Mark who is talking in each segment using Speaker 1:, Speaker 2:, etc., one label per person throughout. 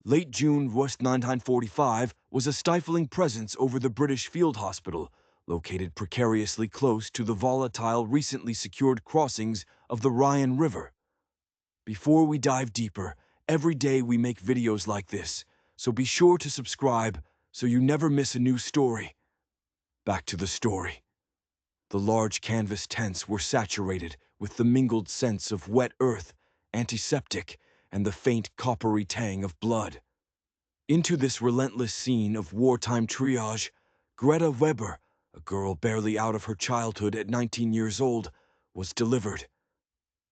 Speaker 1: Late June West 1945 was a stifling presence over the British Field Hospital, located precariously close to the volatile, recently secured crossings of the Rhine River. Before we dive deeper, every day we make videos like this, so be sure to subscribe so you never miss a new story. Back to the story. The large canvas tents were saturated with the mingled scents of wet earth, antiseptic, and the faint coppery tang of blood. Into this relentless scene of wartime triage, Greta Weber, a girl barely out of her childhood at 19 years old, was delivered.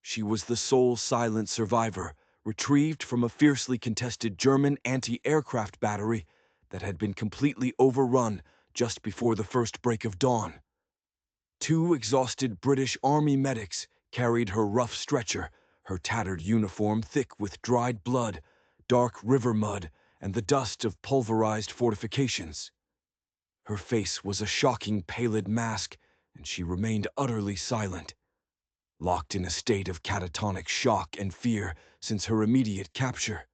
Speaker 1: She was the sole silent survivor, retrieved from a fiercely contested German anti-aircraft battery that had been completely overrun just before the first break of dawn. Two exhausted British Army medics carried her rough stretcher, her tattered uniform thick with dried blood, dark river mud, and the dust of pulverized fortifications. Her face was a shocking pallid mask, and she remained utterly silent, locked in a state of catatonic shock and fear since her immediate capture.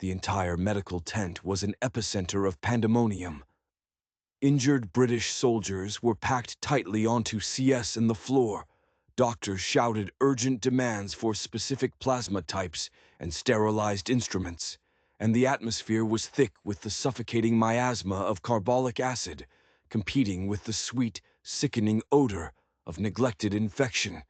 Speaker 1: The entire medical tent was an epicenter of pandemonium. Injured British soldiers were packed tightly onto CS and the floor. Doctors shouted urgent demands for specific plasma types and sterilized instruments, and the atmosphere was thick with the suffocating miasma of carbolic acid, competing with the sweet, sickening odor of neglected infection.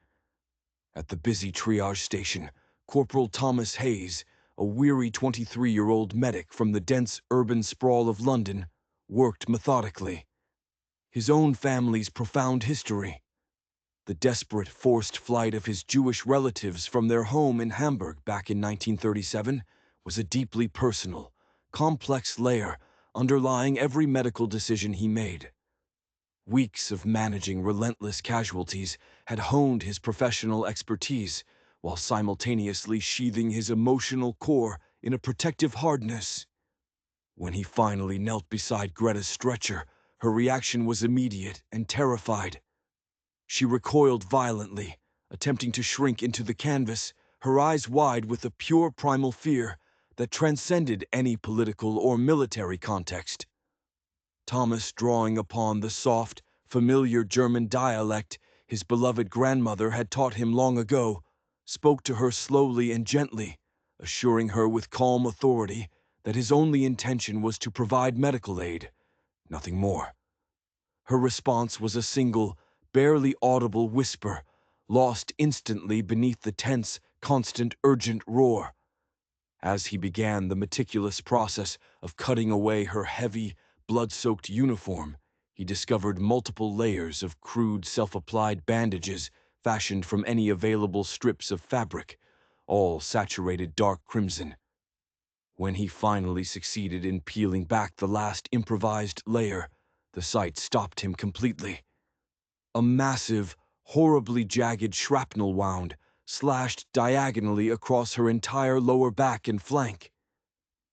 Speaker 1: At the busy triage station, Corporal Thomas Hayes, a weary 23-year-old medic from the dense urban sprawl of London, worked methodically. His own family's profound history, the desperate forced flight of his Jewish relatives from their home in Hamburg back in 1937, was a deeply personal, complex layer underlying every medical decision he made. Weeks of managing relentless casualties had honed his professional expertise, while simultaneously sheathing his emotional core in a protective hardness. When he finally knelt beside Greta's stretcher, her reaction was immediate and terrified. She recoiled violently, attempting to shrink into the canvas, her eyes wide with a pure primal fear that transcended any political or military context. Thomas, drawing upon the soft, familiar German dialect his beloved grandmother had taught him long ago, spoke to her slowly and gently, assuring her with calm authority that his only intention was to provide medical aid, nothing more. Her response was a single, barely audible whisper, lost instantly beneath the tense, constant, urgent roar. As he began the meticulous process of cutting away her heavy, blood-soaked uniform, he discovered multiple layers of crude, self-applied bandages fashioned from any available strips of fabric, all saturated dark crimson. When he finally succeeded in peeling back the last improvised layer, the sight stopped him completely. A massive, horribly jagged shrapnel wound slashed diagonally across her entire lower back and flank.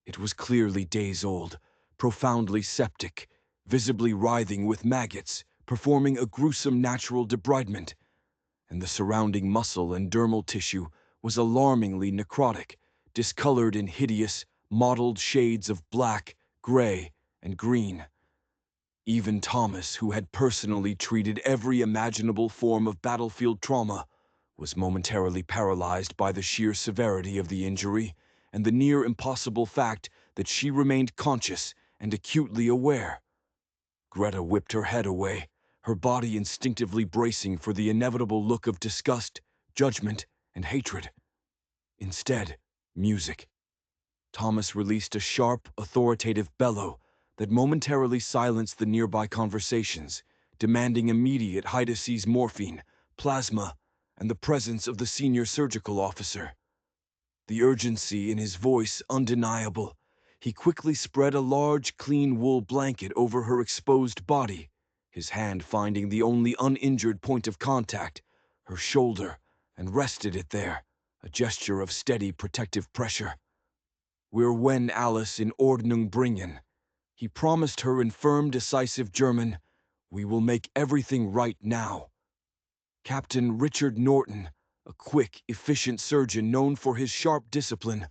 Speaker 1: It was clearly days old, profoundly septic, visibly writhing with maggots, performing a gruesome natural debridement, and the surrounding muscle and dermal tissue was alarmingly necrotic, discolored in hideous, mottled shades of black, gray, and green. Even Thomas, who had personally treated every imaginable form of battlefield trauma, was momentarily paralyzed by the sheer severity of the injury and the near impossible fact that she remained conscious and acutely aware. Greta whipped her head away, her body instinctively bracing for the inevitable look of disgust, judgment, and hatred. Instead, music. Thomas released a sharp, authoritative bellow that momentarily silenced the nearby conversations, demanding immediate high-dose morphine, plasma, and the presence of the senior surgical officer. The urgency in his voice undeniable, he quickly spread a large, clean wool blanket over her exposed body, his hand finding the only uninjured point of contact, her shoulder, and rested it there, a gesture of steady protective pressure. "Wir wenn alles in Ordnung bringen," he promised her in firm, decisive German. "We will make everything right now." Captain Richard Norton, a quick, efficient surgeon known for his sharp discipline,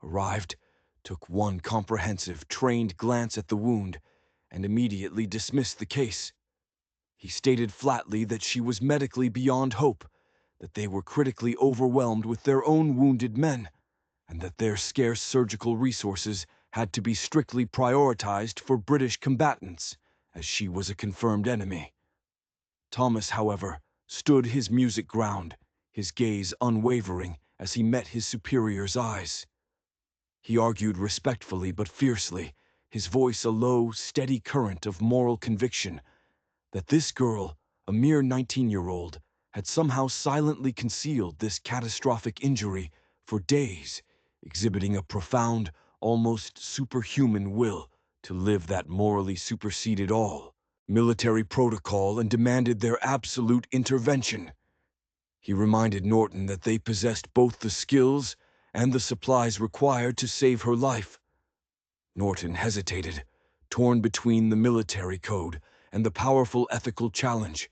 Speaker 1: arrived, took one comprehensive, trained glance at the wound, and immediately dismissed the case. He stated flatly that she was medically beyond hope, that they were critically overwhelmed with their own wounded men, and that their scarce surgical resources had to be strictly prioritized for British combatants, as she was a confirmed enemy. Thomas, however, stood his music ground, his gaze unwavering as he met his superior's eyes. He argued respectfully but fiercely, his voice a low, steady current of moral conviction, that this girl, a mere 19-year-old, had somehow silently concealed this catastrophic injury for days, exhibiting a profound, almost superhuman will to live that morally superseded all military protocol and demanded their absolute intervention. He reminded Norton that they possessed both the skills and the supplies required to save her life. Norton hesitated, torn between the military code and the powerful ethical challenge,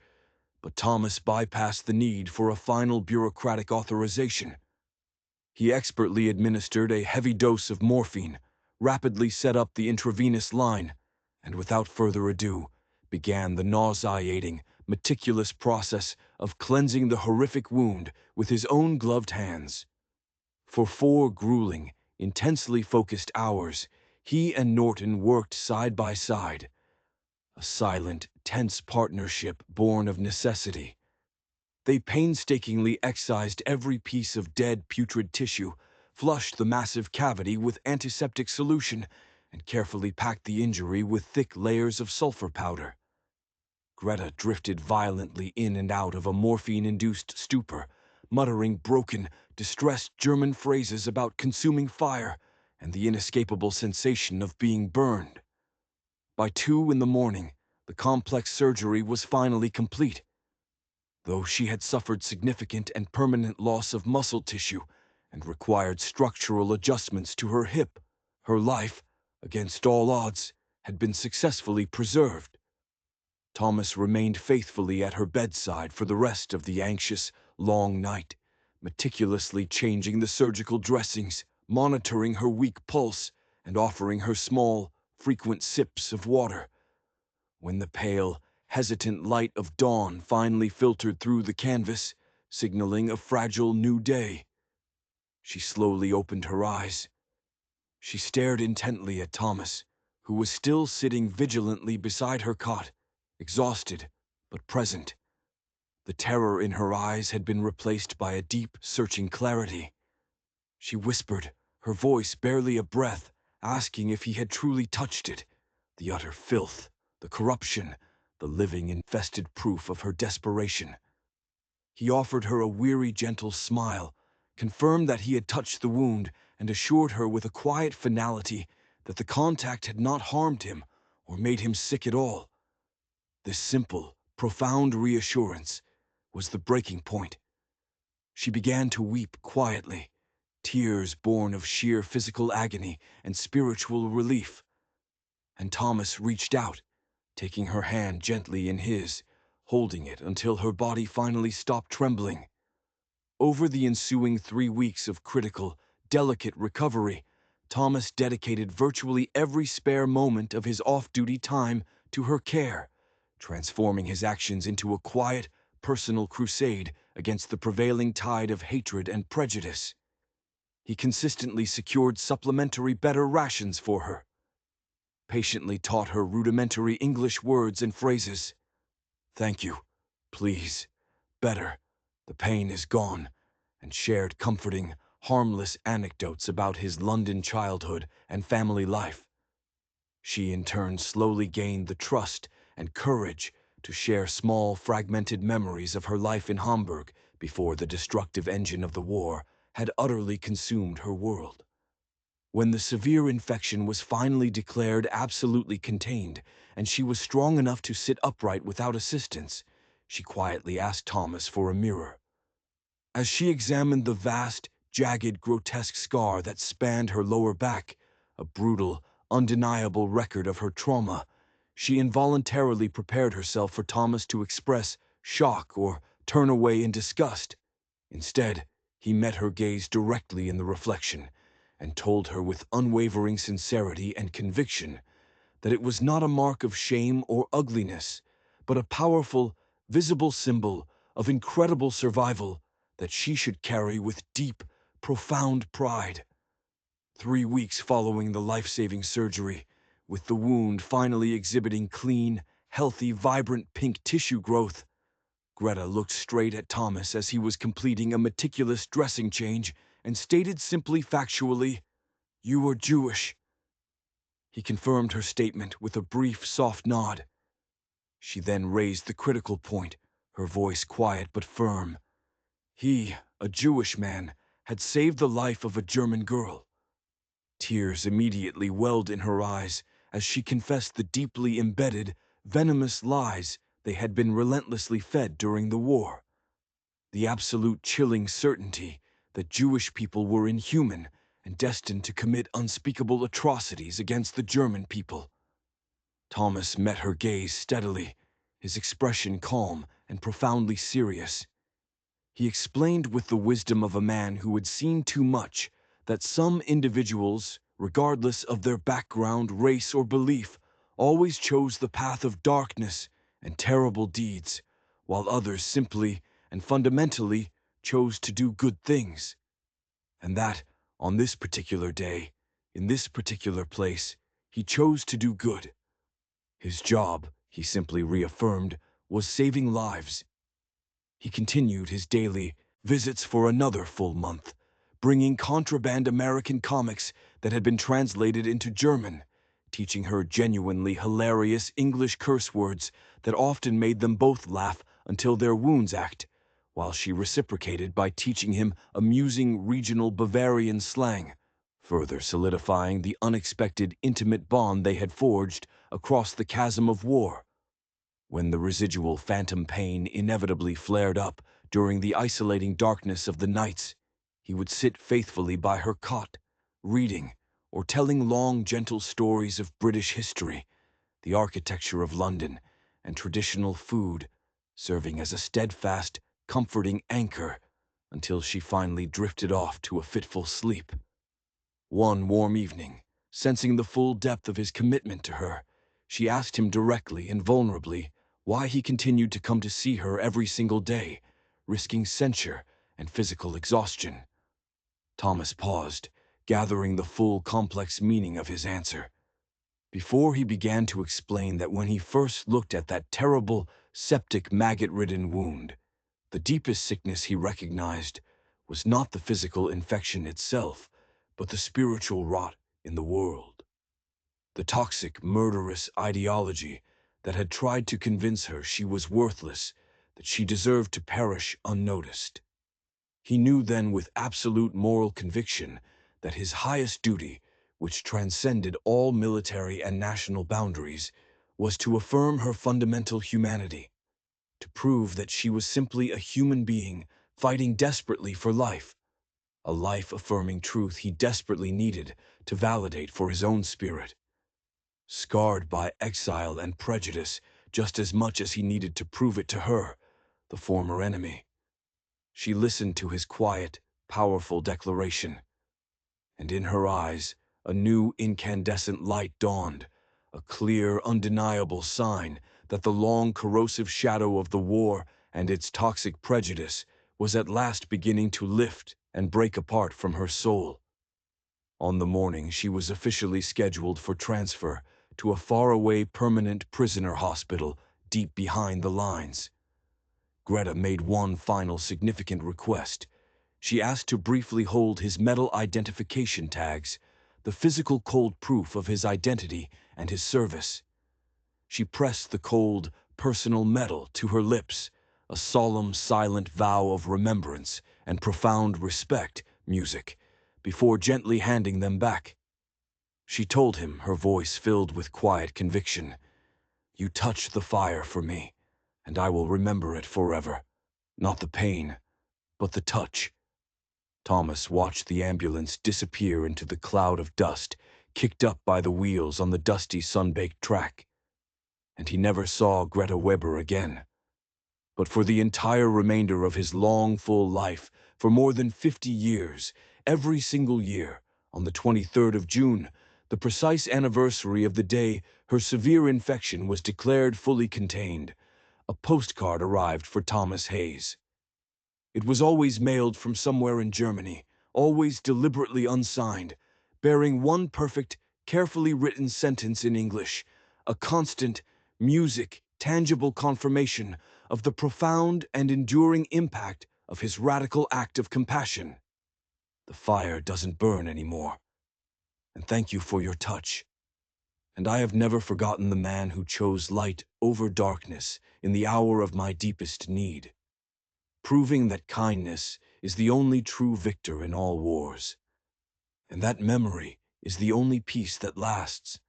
Speaker 1: but Thomas bypassed the need for a final bureaucratic authorization. He expertly administered a heavy dose of morphine, rapidly set up the intravenous line, and without further ado, began the nauseating, meticulous process of cleansing the horrific wound with his own gloved hands. For 4 grueling, intensely focused hours, he and Norton worked side by side, a silent, tense partnership born of necessity. They painstakingly excised every piece of dead, putrid tissue, flushed the massive cavity with antiseptic solution, and carefully packed the injury with thick layers of sulfur powder. Greta drifted violently in and out of a morphine-induced stupor, muttering broken, distressed German phrases about consuming fire and the inescapable sensation of being burned. By 2 in the morning, the complex surgery was finally complete. Though she had suffered significant and permanent loss of muscle tissue and required structural adjustments to her hip, her life, against all odds, had been successfully preserved. Thomas remained faithfully at her bedside for the rest of the anxious, long night, meticulously changing the surgical dressings, monitoring her weak pulse, and offering her small, frequent sips of water. When the pale, hesitant light of dawn finally filtered through the canvas, signaling a fragile new day, she slowly opened her eyes. She stared intently at Thomas, who was still sitting vigilantly beside her cot, exhausted but present. The terror in her eyes had been replaced by a deep, searching clarity. She whispered, her voice barely a breath, asking if he had truly touched it. The utter filth, the corruption, the living, infested proof of her desperation. He offered her a weary, gentle smile, confirmed that he had touched the wound, and assured her with a quiet finality that the contact had not harmed him or made him sick at all. This simple, profound reassurance was the breaking point. She began to weep quietly, tears born of sheer physical agony and spiritual relief. And Thomas reached out, taking her hand gently in his, holding it until her body finally stopped trembling. Over the ensuing 3 weeks of critical, delicate recovery, Thomas dedicated virtually every spare moment of his off-duty time to her care, transforming his actions into a quiet, personal crusade against the prevailing tide of hatred and prejudice. He consistently secured supplementary better rations for her, patiently taught her rudimentary English words and phrases. "Thank you," "Please," "Better," "The pain is gone," and shared comforting, harmless anecdotes about his London childhood and family life. She in turn slowly gained the trust and courage to share small, fragmented memories of her life in Hamburg before the destructive engine of the war had utterly consumed her world. When the severe infection was finally declared absolutely contained, and she was strong enough to sit upright without assistance, she quietly asked Thomas for a mirror. As she examined the vast, jagged, grotesque scar that spanned her lower back, a brutal, undeniable record of her trauma, she involuntarily prepared herself for Thomas to express shock or turn away in disgust. Instead, he met her gaze directly in the reflection, and told her with unwavering sincerity and conviction that it was not a mark of shame or ugliness, but a powerful, visible symbol of incredible survival that she should carry with deep, profound pride. 3 weeks following the life-saving surgery, with the wound finally exhibiting clean, healthy, vibrant pink tissue growth, Greta looked straight at Thomas as he was completing a meticulous dressing change and stated simply factually, "You are Jewish." He confirmed her statement with a brief, soft nod. She then raised the critical point, her voice quiet but firm. He, a Jewish man, had saved the life of a German girl. Tears immediately welled in her eyes as she confessed the deeply embedded, venomous lies they had been relentlessly fed during the war. The absolute chilling certainty that Jewish people were inhuman and destined to commit unspeakable atrocities against the German people. Thomas met her gaze steadily, his expression calm and profoundly serious. He explained with the wisdom of a man who had seen too much that some individuals, regardless of their background, race, or belief, always chose the path of darkness and terrible deeds, while others simply and fundamentally chose to do good things. And that, on this particular day, in this particular place, he chose to do good. His job, he simply reaffirmed, was saving lives. He continued his daily visits for another full month, bringing contraband American comics that had been translated into German, teaching her genuinely hilarious English curse words that often made them both laugh until their wounds ached, while she reciprocated by teaching him amusing regional Bavarian slang, further solidifying the unexpected intimate bond they had forged across the chasm of war. When the residual phantom pain inevitably flared up during the isolating darkness of the nights, he would sit faithfully by her cot, reading or telling long, gentle stories of British history, the architecture of London, and traditional food, serving as a steadfast, comforting anchor until she finally drifted off to a fitful sleep. One warm evening, sensing the full depth of his commitment to her, she asked him directly and vulnerably why he continued to come to see her every single day, risking censure and physical exhaustion. Thomas paused, gathering the full complex meaning of his answer. Before he began to explain that when he first looked at that terrible, septic, maggot-ridden wound, the deepest sickness he recognized was not the physical infection itself, but the spiritual rot in the world. The toxic, murderous ideology that had tried to convince her she was worthless, that she deserved to perish unnoticed. He knew then with absolute moral conviction that his highest duty, which transcended all military and national boundaries, was to affirm her fundamental humanity, to prove that she was simply a human being fighting desperately for life, a life-affirming truth he desperately needed to validate for his own spirit. Scarred by exile and prejudice just as much as he needed to prove it to her, the former enemy. She listened to his quiet, powerful declaration, and in her eyes a new incandescent light dawned, a clear, undeniable sign that the long, corrosive shadow of the war and its toxic prejudice was at last beginning to lift and break apart from her soul. On the morning she was officially scheduled for transfer to a faraway permanent prisoner hospital deep behind the lines, Greta made one final significant request. She asked to briefly hold his metal identification tags, the physical cold proof of his identity and his service. She pressed the cold, personal metal to her lips, a solemn, silent vow of remembrance and profound respect, music, before gently handing them back. She told him, her voice filled with quiet conviction, "You touched the fire for me, and I will remember it forever. Not the pain, but the touch." Thomas watched the ambulance disappear into the cloud of dust kicked up by the wheels on the dusty, sun-baked track. And he never saw Greta Weber again. But for the entire remainder of his long, full life, for more than 50 years, every single year, On the 23rd of June, the precise anniversary of the day her severe infection was declared fully contained, a postcard arrived for Thomas Hayes. It was always mailed from somewhere in Germany, always deliberately unsigned, bearing one perfect, carefully written sentence in English, a constant, tangible confirmation of the profound and enduring impact of his radical act of compassion. The fire doesn't burn anymore. And thank you for your touch. And I have never forgotten the man who chose light over darkness in the hour of my deepest need, proving that kindness is the only true victor in all wars. And that memory is the only peace that lasts.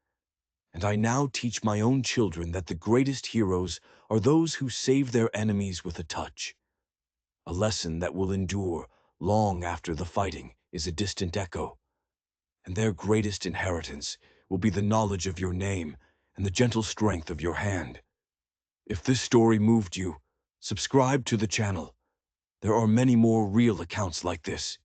Speaker 1: And I now teach my own children that the greatest heroes are those who save their enemies with a touch, a lesson that will endure long after the fighting is a distant echo. And their greatest inheritance will be the knowledge of your name and the gentle strength of your hand. If this story moved you, subscribe to the channel. There are many more real accounts like this.